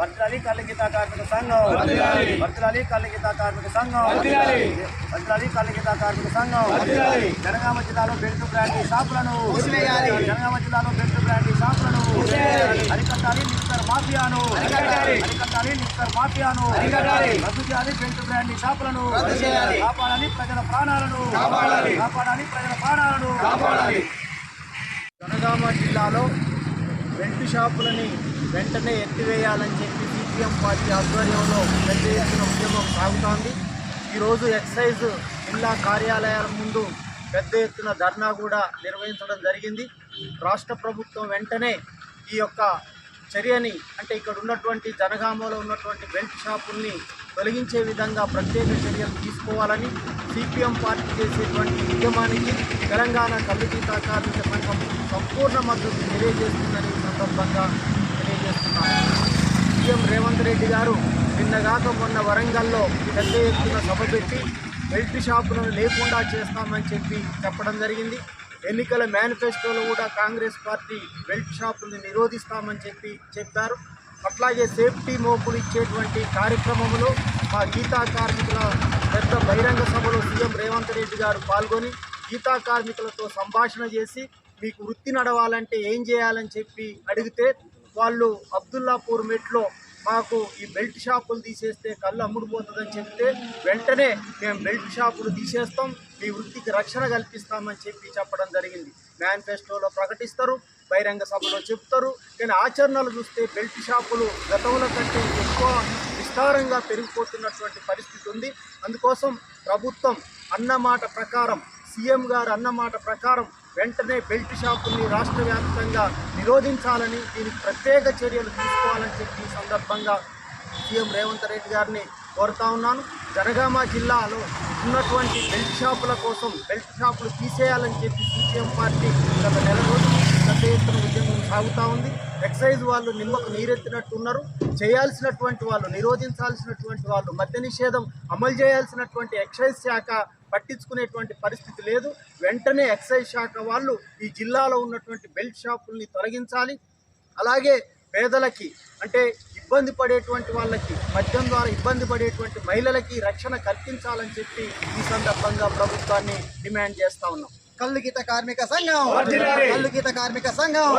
వర్తిల్లాలి కల్లు గీత కార్మిక సంఘం, వర్తిల్లాలి కల్లు గీత కార్మిక సంఘం, వర్తిల్లాలి కల్లు గీత కార్మిక సంఘం. జనగామ జిల్లాలో బెల్ట్ బ్రాండీ షాపులను, జనగామ జిల్లాలో బెల్ట్ బ్రాండీ షాపులను అరికట్టాలి. లిక్కర్ మాఫియాను అరికట్టాలి. లిక్కర్ మాఫియాను రద్దు చేయాలి. బెల్ట్ బ్రాండీ షాపులను కాపాడాలి. ప్రజల ప్రాణాలను కాపాడాలి. ప్రజల ప్రాణాలను కాపాడాలి. జనగామ జిల్లాలో బెల్ట్ షాపులని వెంటనే ఎత్తివేయాలని చెప్పి సిపిఎం పార్టీ ఆధ్వర్యంలో పెద్ద ఎత్తున ఉద్యమం సాగుతోంది. ఈరోజు ఎక్సైజ్ జిల్లా కార్యాలయాల ముందు పెద్ద ఎత్తున ధర్నా కూడా నిర్వహించడం జరిగింది. రాష్ట్ర ప్రభుత్వం వెంటనే ఈ యొక్క చర్యని, అంటే ఇక్కడ ఉన్నటువంటి జనగామలో ఉన్నటువంటి బెల్ట్ షాపుల్ని తొలగించే విధంగా ప్రత్యేక చర్యలు తీసుకోవాలని సిపిఎం పార్టీ చేసేటువంటి ఉద్యమానికి తెలంగాణ కల్లు గీత కార్మిక సంఘం సంపూర్ణ మద్దతు తెలియజేస్తుందని సందర్భంగా తెలియజేస్తున్నారు. సీఎం రేవంత్ రెడ్డి గారు నిన్నగాక మొన్న వరంగల్లో పెద్ద ఎత్తున సభ పెట్టి బెల్ట్ షాపులను లేకుండా చేస్తామని చెప్పడం జరిగింది. ఎన్నికల మేనిఫెస్టోలో కూడా కాంగ్రెస్ పార్టీ బెల్ట్ షాపులను నిరోధిస్తామని చెప్పారు. అట్లాగే సేఫ్టీ మోపులు ఇచ్చేటువంటి కార్యక్రమంలో మా గీతా కార్మికుల పెద్ద బహిరంగ సభలో సీఎం రేవంత్ రెడ్డి గారు పాల్గొని గీతా కార్మికులతో సంభాషణ చేసి మీకు వృత్తి నడవాలంటే ఏం చేయాలని అడిగితే వాళ్ళు అబ్దుల్లాపూర్ మెట్లో మాకు ఈ బెల్ట్ షాపులు తీసేస్తే కళ్ళు అమ్ముడుపోతుందని చెప్తే వెంటనే మేము బెల్ట్ షాపులు తీసేస్తాం, మీ వృత్తికి రక్షణ కల్పిస్తామని చెప్పడం జరిగింది. మేనిఫెస్టోలో ప్రకటిస్తారు, బహిరంగ సభలో చెప్తారు, కానీ ఆచరణలు చూస్తే బెల్ట్ షాపులు గతంలో కంటే ఎక్కువ విస్తారంగా పెరిగిపోతున్నటువంటి పరిస్థితి ఉంది. అందుకోసం ప్రభుత్వం అన్నమాట ప్రకారం, సీఎం గారు అన్నమాట ప్రకారం వెంటనే బెల్ట్ షాపుల్ని రాష్ట్ర వ్యాప్తంగా నిరోధించాలని, దీనికి ప్రత్యేక చర్యలు తీసుకోవాలని ఈ సందర్భంగా సీఎం రేవంత్ రెడ్డి గారిని కోరుతా ఉన్నాను. జనగామ జిల్లాలో ఉన్నటువంటి బెల్ట్ షాపుల కోసం బెల్ట్ షాపులు తీసేయాలని సిపిఎం పార్టీ గత నెల రోజులు పెద్ద ఎత్తున ఉద్యమం సాగుతూ ఉంది. ఎక్సైజ్ వాళ్ళు నిమ్మకు నీరెత్తినట్టు ఉన్నారు. చేయాల్సినటువంటి వాళ్ళు, నిరోధించాల్సినటువంటి వాళ్ళు, మద్య నిషేధం అమలు చేయాల్సినటువంటి ఎక్సైజ్ శాఖ పట్టించుకునేటువంటి పరిస్థితి లేదు. వెంటనే ఎక్సైజ్ శాఖ వాళ్ళు ఈ జిల్లాలో ఉన్నటువంటి బెల్ట్ షాపుల్ని తొలగించాలి. అలాగే పేదలకి, అంటే ఇబ్బంది పడేటువంటి వాళ్ళకి, మద్యం ద్వారా ఇబ్బంది పడేటువంటి మహిళలకి రక్షణ కల్పించాలని ఈ సందర్భంగా ప్రభుత్వాన్ని డిమాండ్ చేస్తా ఉన్నాం. కల్లు గీత కార్మిక సంఘం, కల్లు గీత కార్మిక సంఘం.